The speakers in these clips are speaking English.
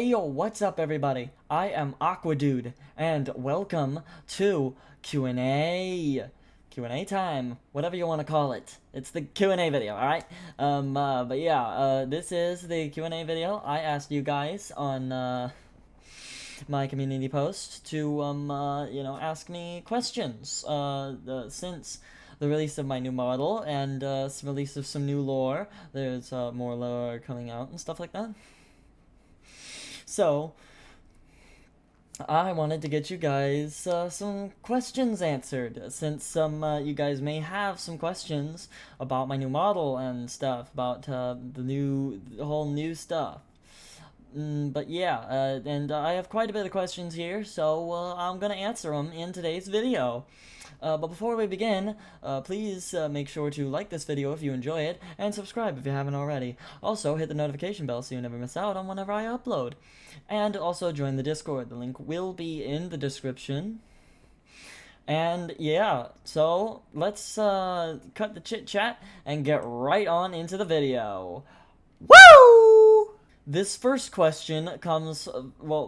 Yo, what's up everybody? I am Aquadude, and welcome to Q&A. Q&A time, whatever you want to call it. It's the Q&A video, alright? This is the Q&A video. I asked you guys on, my community post to, ask me questions, since the release of my new model and, some release of some new lore. There's, more lore coming out and stuff like that. So, I wanted to get you guys some questions answered, since you guys may have some questions about my new model and stuff, about the whole new stuff. And I have quite a bit of questions here, so I'm gonna answer them in today's video. But before we begin, please make sure to like this video if you enjoy it, and subscribe if you haven't already. Also, hit the notification bell so you never miss out on whenever I upload. And also join the Discord. The link will be in the description. And yeah, so let's cut the chit chat and get right on into the video. Woo! This first question comes,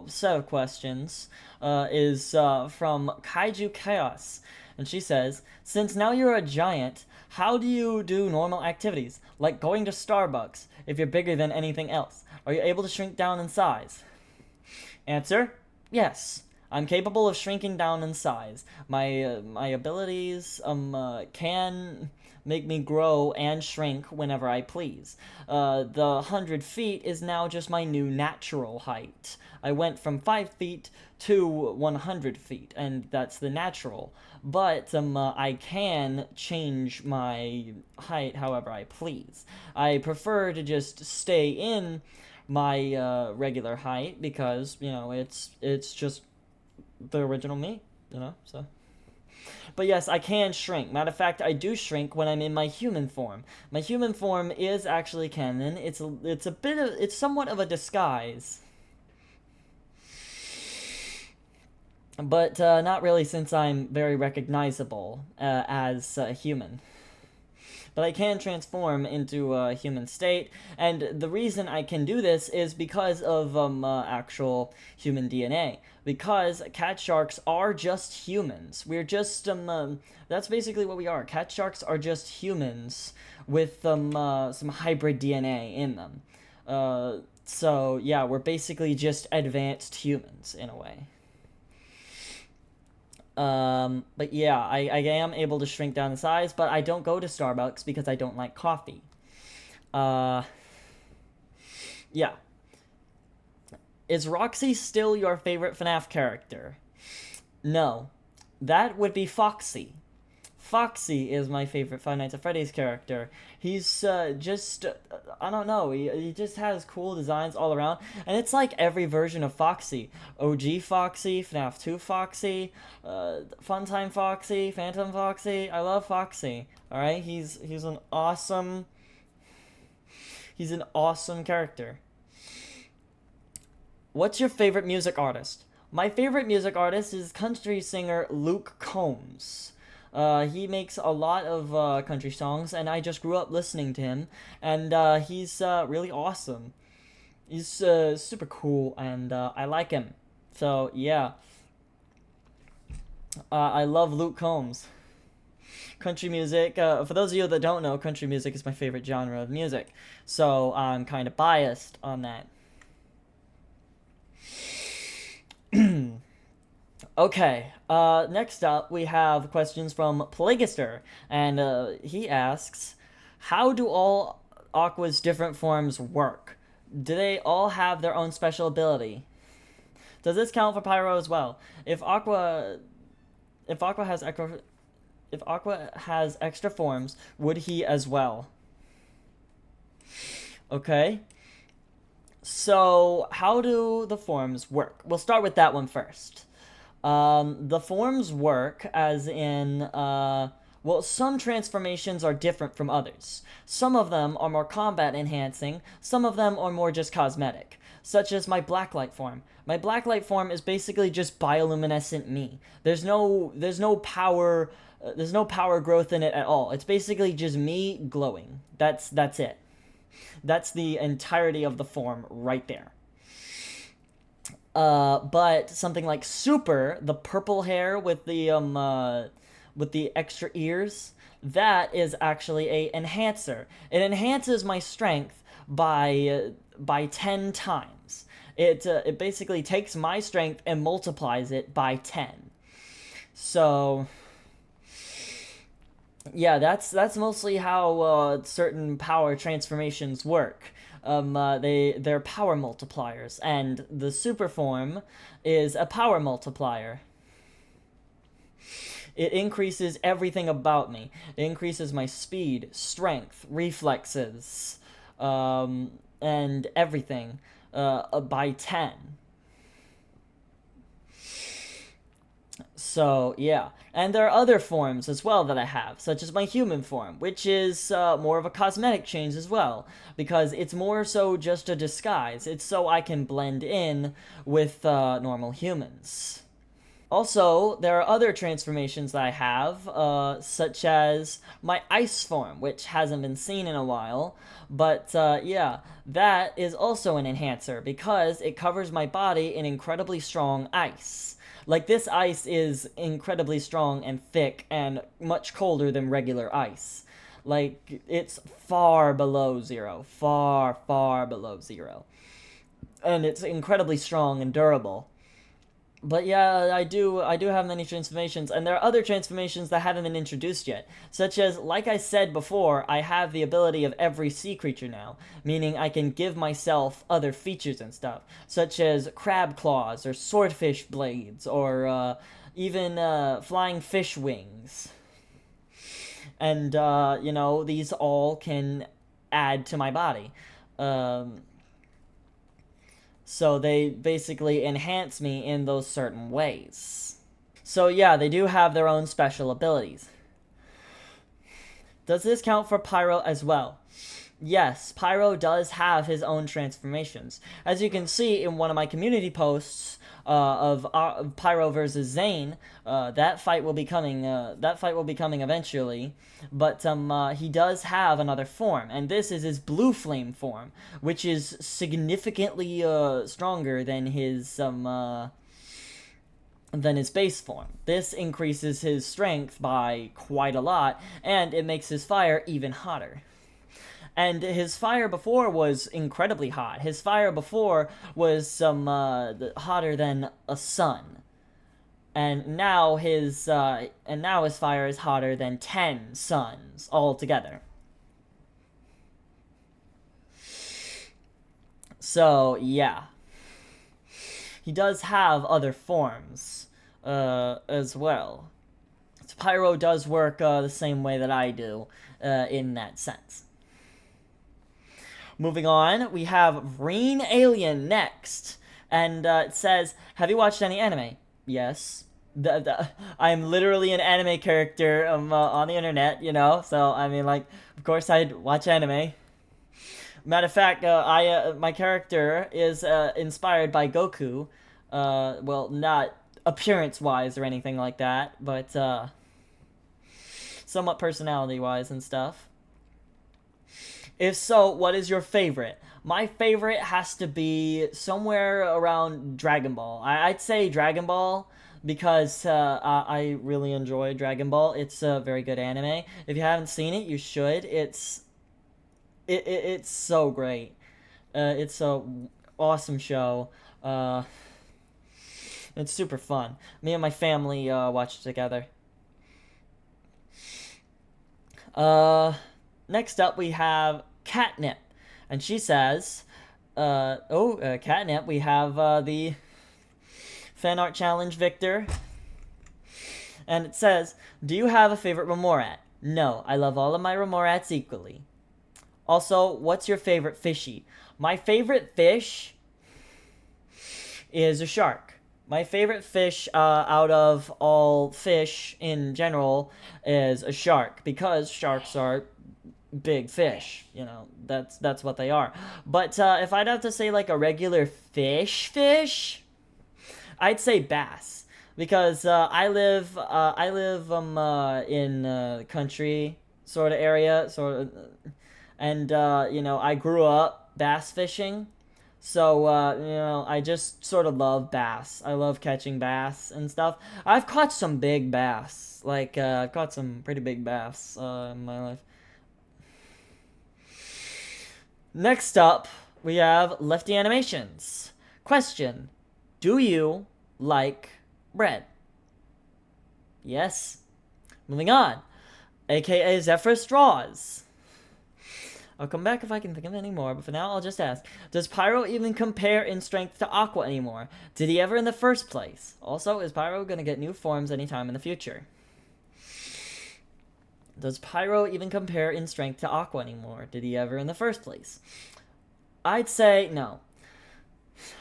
set of questions, is from Kaiju Chaos. And she says, since now you're a giant, how do you do normal activities, like going to Starbucks, if you're bigger than anything else? Are you able to shrink down in size? Answer, yes. I'm capable of shrinking down in size. My abilities can make me grow and shrink whenever I please. The 100 feet is now just my new natural height. I went from 5 feet to 100 feet, and that's the natural. But I can change my height however I please. I prefer to just stay in my regular height because, it's just the original me, so. But yes, I can shrink. Matter of fact, I do shrink when I'm in my human form. My human form is actually canon. It's somewhat of a disguise. But not really, since I'm very recognizable as a human. But I can transform into a human state, and the reason I can do this is because of actual human DNA. Because cat sharks are just humans. We're just that's basically what we are. Cat sharks are just humans with some hybrid DNA in them. So yeah, we're basically just advanced humans in a way. But yeah, I am able to shrink down in size, but I don't go to Starbucks because I don't like coffee. Yeah. Is Roxy still your favorite FNAF character? No. That would be Foxy. Foxy is my favorite Five Nights at Freddy's character. He's just, I don't know, he just has cool designs all around. And it's like every version of Foxy. OG Foxy, FNAF 2 Foxy, Funtime Foxy, Phantom Foxy. I love Foxy, alright? He's an awesome character. What's your favorite music artist? My favorite music artist is country singer Luke Combs. He makes a lot of country songs, and I just grew up listening to him, and he's really awesome. He's super cool, and I like him. So, yeah. I love Luke Combs. Country music, for those of you that don't know, country music is my favorite genre of music, so I'm kind of biased on that. Okay, next up we have questions from Plaguister, and he asks, how do all Aqua's different forms work? Do they all have their own special ability? Does this count for Pyro as well? If Aqua has extra forms, would he as well? Okay. So, how do the forms work? We'll start with that one first. The forms work as in, some transformations are different from others. Some of them are more combat enhancing, some of them are more just cosmetic, such as my Blacklight form. My Blacklight form is basically just bioluminescent me. There's no power growth in it at all. It's basically just me glowing. That's it. That's the entirety of the form right there. But something like Super, the purple hair with the extra ears, that is actually a enhancer. It enhances my strength by 10 times. It basically takes my strength and multiplies it by 10. So yeah, that's mostly how certain power transformations work. They're power multipliers, and the super form is a power multiplier. It increases everything about me. It increases my speed, strength, reflexes, and everything by 10. So, yeah. And there are other forms as well that I have, such as my human form, which is more of a cosmetic change as well, because it's more so just a disguise. It's so I can blend in with normal humans. Also, there are other transformations that I have, such as my ice form, which hasn't been seen in a while. But yeah, that is also an enhancer because it covers my body in incredibly strong ice. Like, this ice is incredibly strong and thick and much colder than regular ice. Like, it's far below zero. Far, far below zero. And it's incredibly strong and durable. But yeah, I do have many transformations, and there are other transformations that haven't been introduced yet, such as, like I said before, I have the ability of every sea creature now, meaning I can give myself other features and stuff, such as crab claws or swordfish blades or even flying fish wings, and these all can add to my body. Um, so they basically enhance me in those certain ways. So yeah, they do have their own special abilities. Does this count for Pyro as well? Yes, Pyro does have his own transformations. As you can see in one of my community posts of Pyro versus Zane, that fight will be coming. That fight will be coming eventually. But he does have another form, and this is his Blue Flame form, which is significantly stronger than his base form. This increases his strength by quite a lot, and it makes his fire even hotter. And his fire before was incredibly hot. His fire before was hotter than a sun, and now his fire is hotter than 10 suns altogether. So yeah, he does have other forms as well. So Pyro does work the same way that I do in that sense. Moving on, we have Green Alien next. And it says, have you watched any anime? Yes. I'm literally an anime character on the internet, So, I mean, like, of course I'd watch anime. Matter of fact, my character is inspired by Goku. Well, not appearance-wise or anything like that, but somewhat personality-wise and stuff. If so, what is your favorite? My favorite has to be somewhere around Dragon Ball. I'd say Dragon Ball because I really enjoy Dragon Ball. It's a very good anime. If you haven't seen it, you should. It's so great. It's a awesome show. Uh, it's super fun. Me and my family watch it together. Uh, Next up we have Catnip, and she says, Catnip, we have the fan art challenge victor, and it says, do you have a favorite Remorat? No, I love all of my Remorats equally. Also, what's your favorite fishy? My favorite fish is a shark. My favorite fish out of all fish in general is a shark because sharks are big fish. That's what they are. But if I'd have to say like a regular fish, I'd say bass because I live in country sort of area and I grew up bass fishing, So, I just sort of love bass. I love catching bass and stuff. I've caught some big bass. Like, I've caught some pretty big bass, in my life. Next up, we have Lefty Animations. Question: do you like bread? Yes. Moving on. AKA Zephyr Straws. I'll come back if I can think of any more, but for now I'll just ask. Does Pyro even compare in strength to Aqua anymore? Did he ever in the first place? Also, is Pyro gonna get new forms anytime in the future? Does Pyro even compare in strength to Aqua anymore? Did he ever in the first place? I'd say no.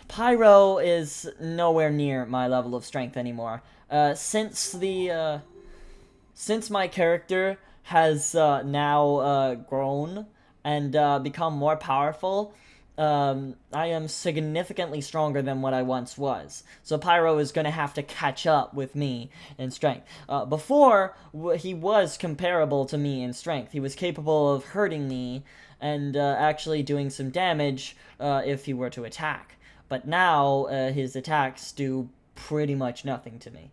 Pyro is nowhere near my level of strength anymore. Since my character has now grown and become more powerful, I am significantly stronger than what I once was. So Pyro is going to have to catch up with me in strength. Before, he was comparable to me in strength. He was capable of hurting me and actually doing some damage if he were to attack. But now, his attacks do pretty much nothing to me.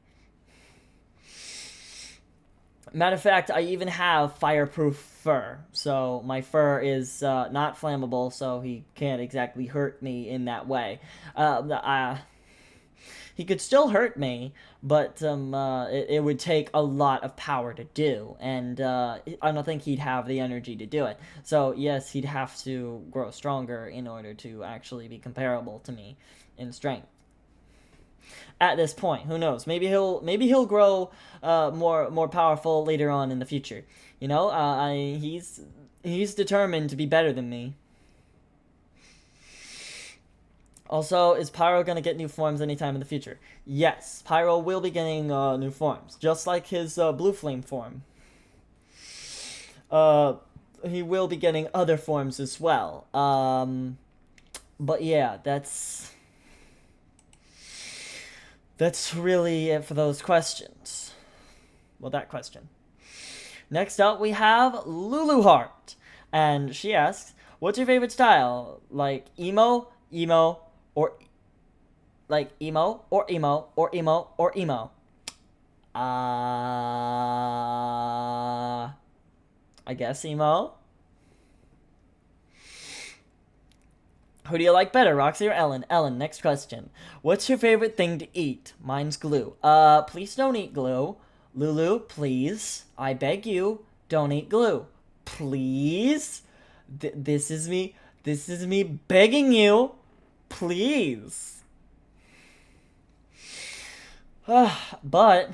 Matter of fact, I even have fireproof fur, so my fur is not flammable, so he can't exactly hurt me in that way. He could still hurt me, but it would take a lot of power to do, and I don't think he'd have the energy to do it. So yes, he'd have to grow stronger in order to actually be comparable to me in strength. At this point, who knows? Maybe he'll grow more powerful later on in the future. He's determined to be better than me. Also, is Pyro gonna get new forms anytime in the future? Yes, Pyro will be getting new forms, just like his Blue Flame form. He will be getting other forms as well. But yeah, that's really it for those questions. Well, that question. Next up, we have Lulu Heart, and she asks, "What's your favorite style? Like emo, or like emo, or emo, or emo, or emo?" I guess emo. Who do you like better, Roxy or Ellen? Ellen, next question. What's your favorite thing to eat? Mine's glue. Please don't eat glue. Lulu, please. I beg you, don't eat glue. Please? This is me begging you. Please. But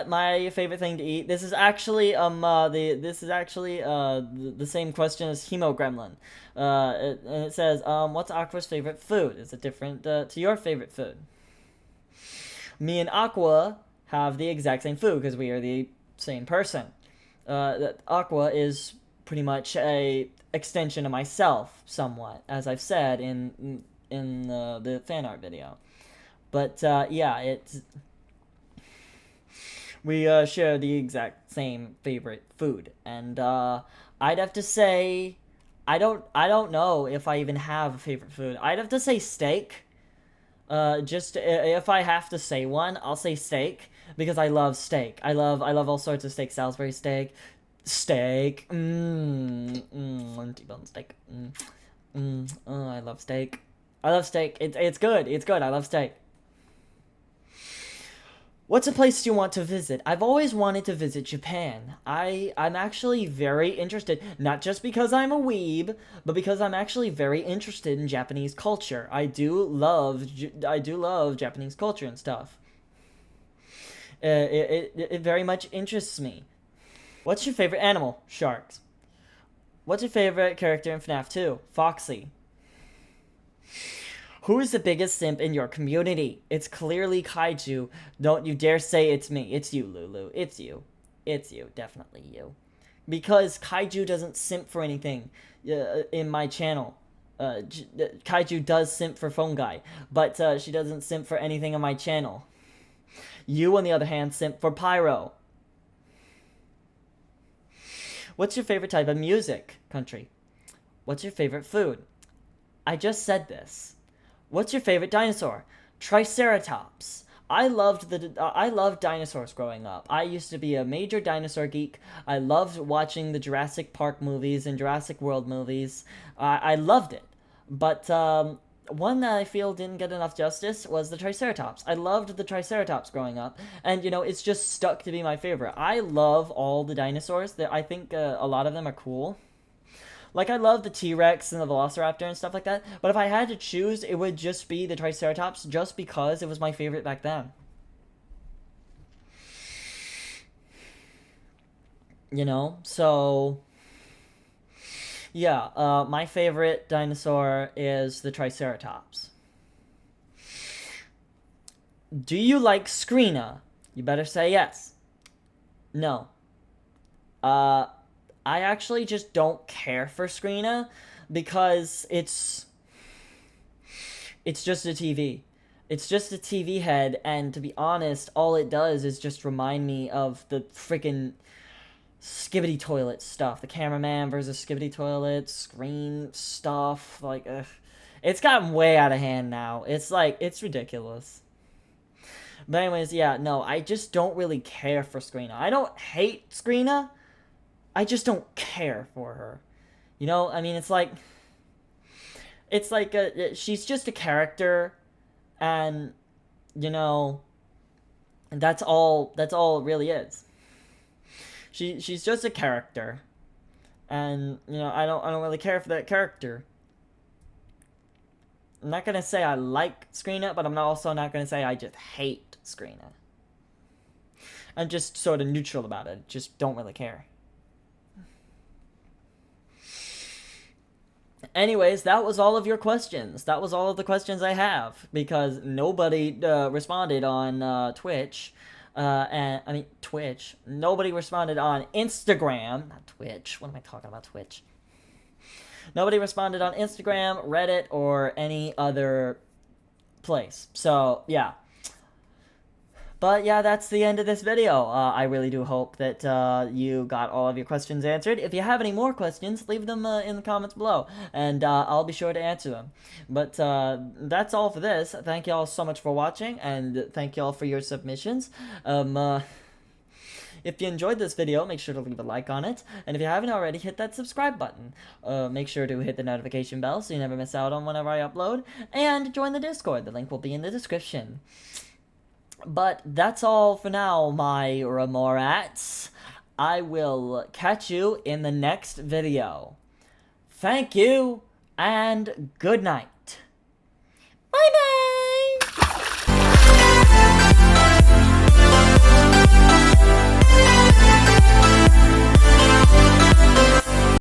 my favorite thing to eat. This is actually the same question as Hemo Gremlin. And it says, what's Aqua's favorite food? Is it different to your favorite food? Me and Aqua have the exact same food because we are the same person. Aqua is pretty much a extension of myself, somewhat, as I've said in the fan art video. But yeah, we share the exact same favorite food, and I'd have to say, I don't know if I even have a favorite food. I'd have to say steak. Just if I have to say one, I'll say steak because I love steak. I love all sorts of steak. Salisbury steak, T-bone steak. Oh, I love steak. It's good. It's good. I love steak. What's a place you want to visit? I've always wanted to visit Japan. I'm actually very interested, not just because I'm a weeb, but because I'm actually very interested in Japanese culture. I do love Japanese culture and stuff. It very much interests me. What's your favorite animal? Sharks. What's your favorite character in FNAF 2? Foxy. Who is the biggest simp in your community? It's clearly Kaiju. Don't you dare say it's me. It's you, Lulu. It's you. It's you. Definitely you. Because Kaiju doesn't simp for anything in my channel. Kaiju does simp for Phone Guy, but she doesn't simp for anything on my channel. You, on the other hand, simp for Pyro. What's your favorite type of music? Country. What's your favorite food? I just said this. What's your favorite dinosaur? Triceratops. I loved dinosaurs growing up. I used to be a major dinosaur geek. I loved watching the Jurassic Park movies and Jurassic World movies. I loved it. But one that I feel didn't get enough justice was the Triceratops. I loved the Triceratops growing up, and it's just stuck to be my favorite. I love all the dinosaurs. I think a lot of them are cool. Like, I love the T-Rex and the Velociraptor and stuff like that, but if I had to choose, it would just be the Triceratops, just because it was my favorite back then. So, yeah, my favorite dinosaur is the Triceratops. Do you like Skrina? You better say yes. No. Uh, I actually just don't care for Skrina because it's just a TV. It's just a TV head, and to be honest, all it does is just remind me of the freaking Skibidi Toilet stuff. The Cameraman versus Skibidi Toilet, screen stuff. Like, ugh. It's gotten way out of hand now. It's ridiculous. But anyways, yeah, no, I just don't really care for Skrina. I don't hate Skrina. I just don't care for her. I mean, she's just a character, and that's all it really is. She's just a character, and I don't really care for that character. I'm not gonna say I like Skrina, but I'm also not gonna say I just hate Skrina. I'm just sort of neutral about it. Just don't really care. Anyways, that was all of your questions. That was all of the questions I have, because nobody responded on Twitch. And I mean Twitch. Nobody responded on Instagram, not Twitch. What am I talking about? Twitch. Nobody responded on Instagram, Reddit, or any other place. So yeah. But yeah, that's the end of this video. I really do hope that you got all of your questions answered. If you have any more questions, leave them in the comments below, and I'll be sure to answer them. But that's all for this. Thank y'all so much for watching, and thank y'all for your submissions. If you enjoyed this video, make sure to leave a like on it, and if you haven't already, hit that subscribe button. Make sure to hit the notification bell so you never miss out on whenever I upload, and join the Discord. The link will be in the description. But that's all for now, my Remorats. I will catch you in the next video. Thank you, and good night.